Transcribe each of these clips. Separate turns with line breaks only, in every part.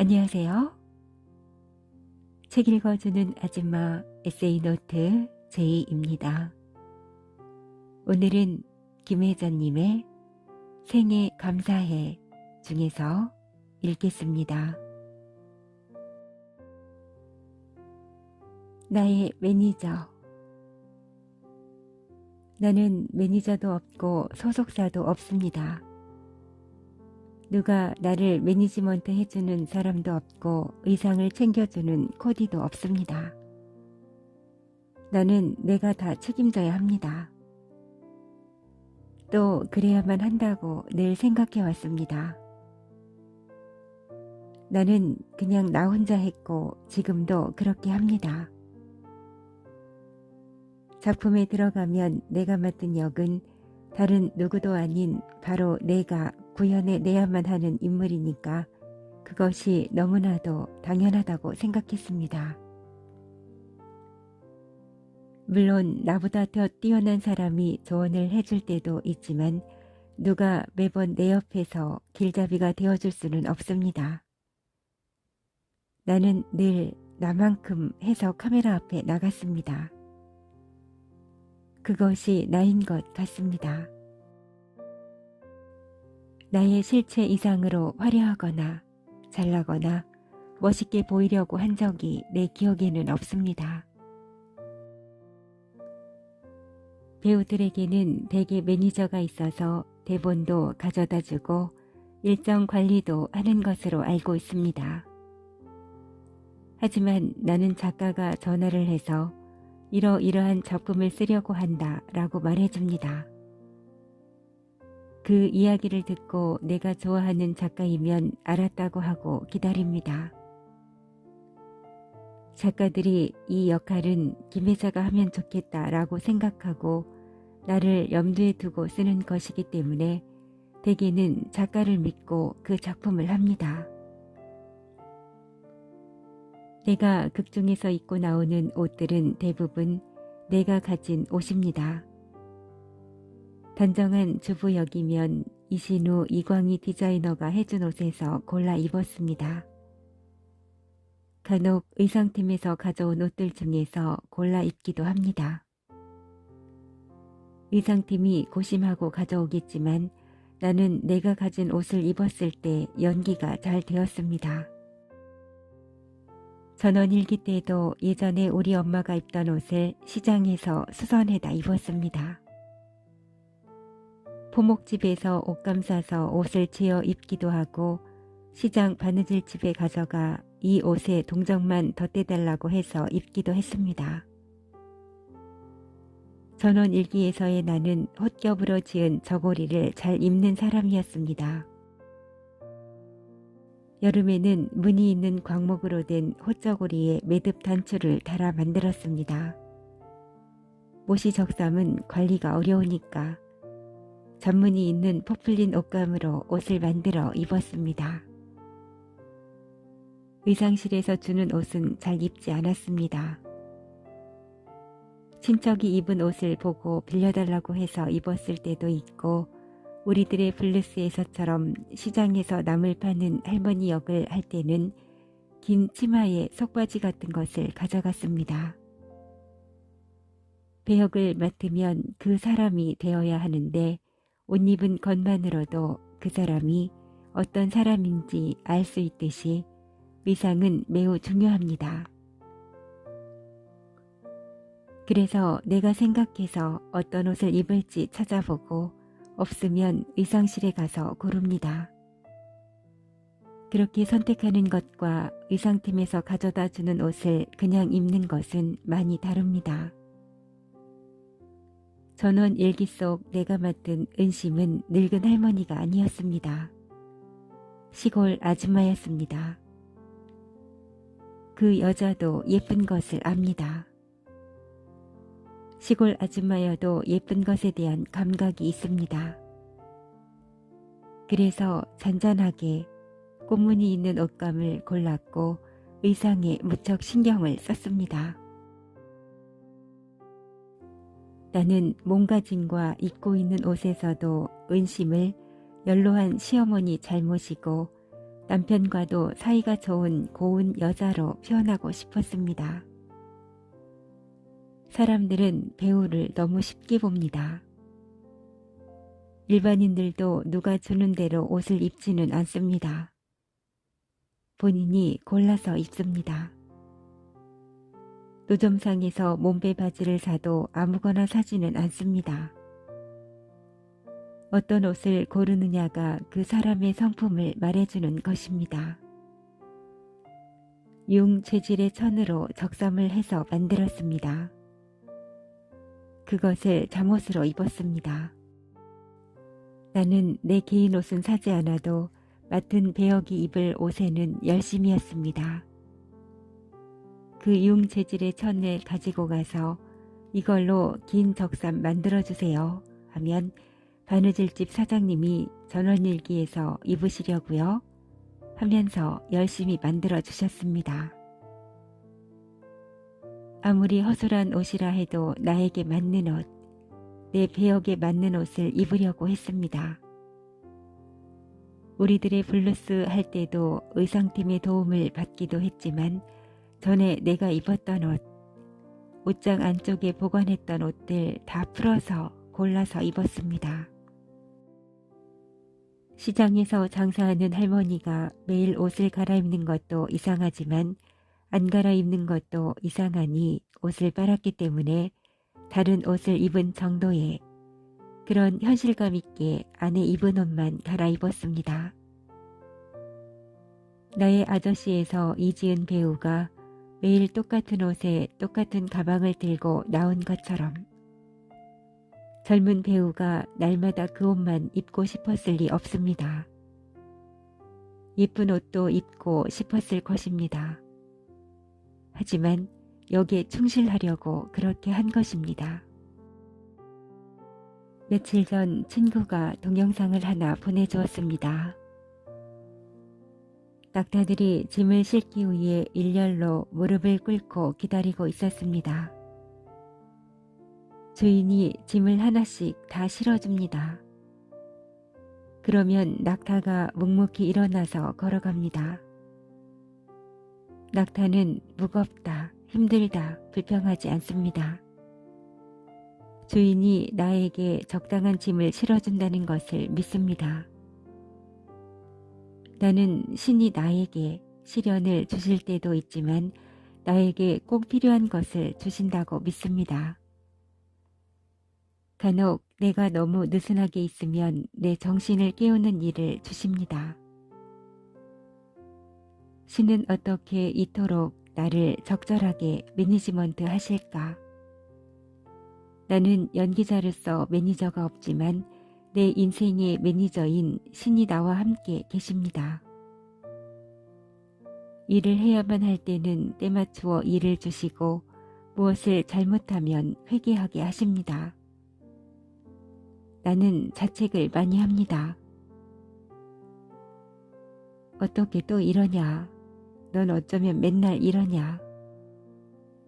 안녕하세요. 책 읽어주는 아줌마 에세이노트 제이입니다. 오늘은 김혜전님의 생애 감사해 중에서 읽겠습니다. 나의 매니저. 나는 매니저도 없고 소속사도 없습니다. 누가 나를 매니지먼트 해주는 사람도 없고 의상을 챙겨주는 코디도 없습니다. 나는 내가 다 책임져야 합니다. 또 그래야만 한다고 늘 생각해 왔습니다. 나는 그냥 나 혼자 했고 지금도 그렇게 합니다. 작품에 들어가면 내가 맡은 역은 다른 누구도 아닌 바로 내가 구현해내야만 하는 인물이니까 그것이 너무나도 당연하다고 생각했습니다. 물론 나보다 더 뛰어난 사람이 조언을 해줄 때도 있지만 누가 매번 내 옆에서 길잡이가 되어줄 수는 없습니다. 나는 늘 나만큼 해서 카메라 앞에 나갔습니다. 그것이 나인 것 같습니다. 나의 실체 이상으로 화려하거나 잘나거나 멋있게 보이려고 한 적이 내 기억에는 없습니다. 배우들에게는 대개 매니저가 있어서 대본도 가져다 주고 일정 관리도 하는 것으로 알고 있습니다. 하지만 나는 작가가 전화를 해서 이러이러한 작품을 쓰려고 한다 라고 말해줍니다. 그 이야기를 듣고 내가 좋아하는 작가이면 알았다고 하고 기다립니다. 작가들이 이 역할은 김혜자가 하면 좋겠다 라고 생각하고 나를 염두에 두고 쓰는 것이기 때문에 대개는 작가를 믿고 그 작품을 합니다. 내가 극중에서 입고 나오는 옷들은 대부분 내가 가진 옷입니다. 단정한 주부역이면 이신우, 이광희 디자이너가 해준 옷에서 골라 입었습니다. 간혹 의상팀에서 가져온 옷들 중에서 골라 입기도 합니다. 의상팀이 고심하고 가져오겠지만 나는 내가 가진 옷을 입었을 때 연기가 잘 되었습니다. 전원일기 때도 예전에 우리 엄마가 입던 옷을 시장에서 수선해다 입었습니다. 포목집에서 옷감 사서 옷을 지어 입기도 하고 시장 바느질집에 가져가 이 옷에 동정만 덧대달라고 해서 입기도 했습니다. 전원일기에서의 나는 홑겹으로 지은 저고리를 잘 입는 사람이었습니다. 여름에는 무늬 있는 광목으로 된 홑저고리에 매듭 단추를 달아 만들었습니다. 모시 적삼은 관리가 어려우니까 전문이 있는 포플린 옷감으로 옷을 만들어 입었습니다. 의상실에서 주는 옷은 잘 입지 않았습니다. 친척이 입은 옷을 보고 빌려달라고 해서 입었을 때도 있고 우리들의 블루스에서처럼 시장에서 나물 파는 할머니 역을 할 때는 긴 치마에 속바지 같은 것을 가져갔습니다. 배역을 맡으면 그 사람이 되어야 하는데 옷 입은 것만으로도 그 사람이 어떤 사람인지 알 수 있듯이 의상은 매우 중요합니다. 그래서 내가 생각해서 어떤 옷을 입을지 찾아보고 없으면 의상실에 가서 고릅니다. 그렇게 선택하는 것과 의상팀에서 가져다 주는 옷을 그냥 입는 것은 많이 다릅니다. 전원 일기 속 내가 맡은 은심은 늙은 할머니가 아니었습니다. 시골 아줌마였습니다. 그 여자도 예쁜 것을 압니다. 시골 아줌마여도 예쁜 것에 대한 감각이 있습니다. 그래서 잔잔하게 꽃무늬 있는 옷감을 골랐고 의상에 무척 신경을 썼습니다. 나는 몸가짐과 입고 있는 옷에서도 은심을 연로한 시어머니 잘못이고 남편과도 사이가 좋은 고운 여자로 표현하고 싶었습니다. 사람들은 배우를 너무 쉽게 봅니다. 일반인들도 누가 주는 대로 옷을 입지는 않습니다. 본인이 골라서 입습니다. 노점상에서 몸빼 바지를 사도 아무거나 사지는 않습니다. 어떤 옷을 고르느냐가 그 사람의 성품을 말해주는 것입니다. 융 재질의 천으로 적삼을 해서 만들었습니다. 그것을 잠옷으로 입었습니다. 나는 내 개인 옷은 사지 않아도 맡은 배역이 입을 옷에는 열심히 했습니다. 그 융 재질의 천을 가지고 가서 이걸로 긴 적삼 만들어주세요 하면 바느질집 사장님이 전원일기에서 입으시려고요 하면서 열심히 만들어 주셨습니다. 아무리 허술한 옷이라 해도 나에게 맞는 옷, 내 배역에 맞는 옷을 입으려고 했습니다. 우리들의 블루스 할 때도 의상팀의 도움을 받기도 했지만 전에 내가 입었던 옷, 옷장 안쪽에 보관했던 옷들 다 풀어서 골라서 입었습니다. 시장에서 장사하는 할머니가 매일 옷을 갈아입는 것도 이상하지만 안 갈아입는 것도 이상하니 옷을 빨았기 때문에 다른 옷을 입은 정도의 그런 현실감 있게 안에 입은 옷만 갈아입었습니다. 나의 아저씨에서 이지은 배우가 매일 똑같은 옷에 똑같은 가방을 들고 나온 것처럼 젊은 배우가 날마다 그 옷만 입고 싶었을 리 없습니다. 예쁜 옷도 입고 싶었을 것입니다. 하지만 여기에 충실하려고 그렇게 한 것입니다. 며칠 전 친구가 동영상을 하나 보내주었습니다. 낙타들이 짐을 싣기 위해 일렬로 무릎을 꿇고 기다리고 있었습니다. 주인이 짐을 하나씩 다 실어줍니다. 그러면 낙타가 묵묵히 일어나서 걸어갑니다. 낙타는 무겁다, 힘들다, 불평하지 않습니다. 주인이 나에게 적당한 짐을 실어준다는 것을 믿습니다. 나는 신이 나에게 시련을 주실 때도 있지만 나에게 꼭 필요한 것을 주신다고 믿습니다. 간혹 내가 너무 느슨하게 있으면 내 정신을 깨우는 일을 주십니다. 신은 어떻게 이토록 나를 적절하게 매니지먼트 하실까? 나는 연기자로서 매니저가 없지만 내 인생의 매니저인 신이 나와 함께 계십니다. 일을 해야만 할 때는 때맞추어 일을 주시고 무엇을 잘못하면 회개하게 하십니다. 나는 자책을 많이 합니다. 어떻게 또 이러냐? 넌 어쩌면 맨날 이러냐?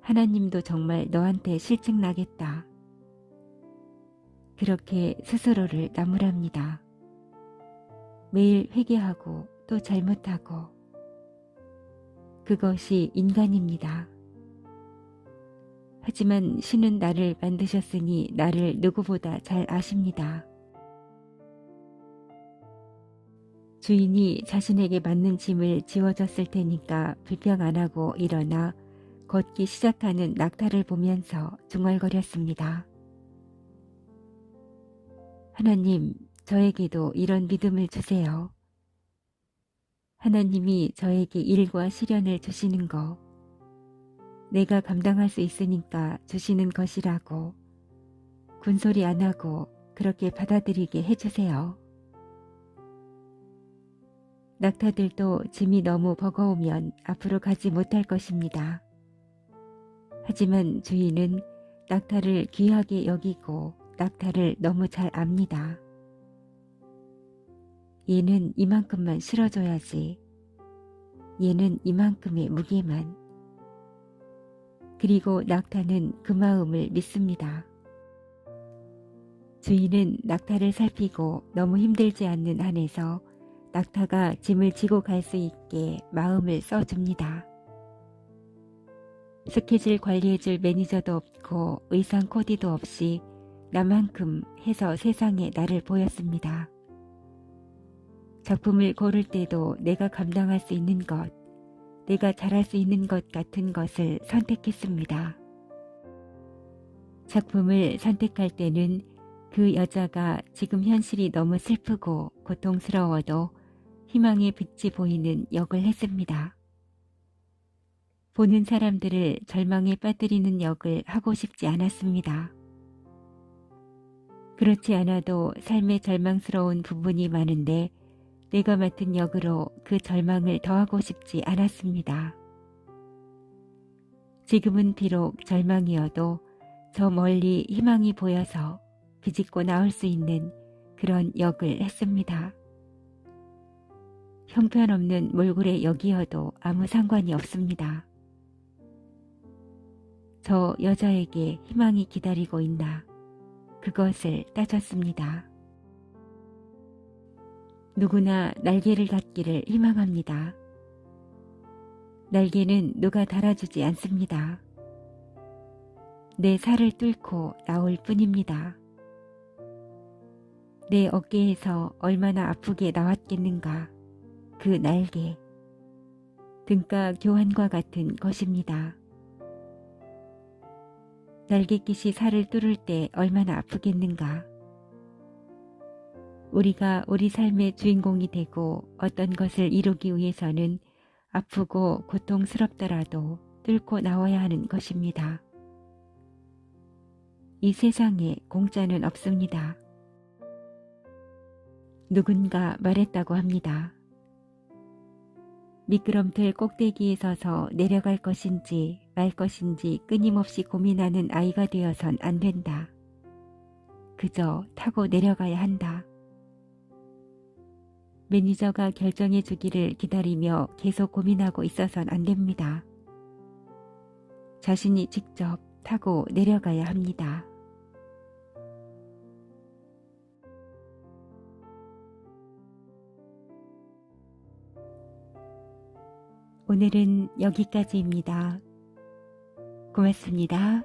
하나님도 정말 너한테 실증 나겠다. 그렇게 스스로를 나무랍니다. 매일 회개하고 또 잘못하고. 그것이 인간입니다. 하지만 신은 나를 만드셨으니 나를 누구보다 잘 아십니다. 주인이 자신에게 맞는 짐을 지워줬을 테니까 불평 안 하고 일어나 걷기 시작하는 낙타를 보면서 중얼거렸습니다. 하나님, 저에게도 이런 믿음을 주세요. 하나님이 저에게 일과 시련을 주시는 거, 내가 감당할 수 있으니까 주시는 것이라고 군소리 안 하고 그렇게 받아들이게 해주세요. 낙타들도 짐이 너무 버거우면 앞으로 가지 못할 것입니다. 하지만 주인은 낙타를 귀하게 여기고 낙타를 너무 잘 압니다. 얘는 이만큼만 실어줘야지. 얘는 이만큼의 무게만. 그리고 낙타는 그 마음을 믿습니다. 주인은 낙타를 살피고 너무 힘들지 않는 한에서 낙타가 짐을 지고 갈 수 있게 마음을 써줍니다. 스케줄 관리해줄 매니저도 없고 의상 코디도 없이 나만큼 해서 세상에 나를 보였습니다. 작품을 고를 때도 내가 감당할 수 있는 것, 내가 잘할 수 있는 것 같은 것을 선택했습니다. 작품을 선택할 때는 그 여자가 지금 현실이 너무 슬프고 고통스러워도 희망의 빛이 보이는 역을 했습니다. 보는 사람들을 절망에 빠뜨리는 역을 하고 싶지 않았습니다. 그렇지 않아도 삶에 절망스러운 부분이 많은데 내가 맡은 역으로 그 절망을 더하고 싶지 않았습니다. 지금은 비록 절망이어도 저 멀리 희망이 보여서 비집고 나올 수 있는 그런 역을 했습니다. 형편없는 몰골의 역이어도 아무 상관이 없습니다. 저 여자에게 희망이 기다리고 있나 그것을 따졌습니다. 누구나 날개를 갖기를 희망합니다. 날개는 누가 달아주지 않습니다. 내 살을 뚫고 나올 뿐입니다. 내 어깨에서 얼마나 아프게 나왔겠는가 그 날개. 등가 교환과 같은 것입니다. 날개깃이 살을 뚫을 때 얼마나 아프겠는가. 우리가 우리 삶의 주인공이 되고 어떤 것을 이루기 위해서는 아프고 고통스럽더라도 뚫고 나와야 하는 것입니다. 이 세상에 공짜는 없습니다. 누군가 말했다고 합니다. 미끄럼틀 꼭대기에 서서 내려갈 것인지 말 것인지 끊임없이 고민하는 아이가 되어선 안 된다. 그저 타고 내려가야 한다. 매니저가 결정해 주기를 기다리며 계속 고민하고 있어선 안 됩니다. 자신이 직접 타고 내려가야 합니다. 오늘은 여기까지입니다. 고맙습니다.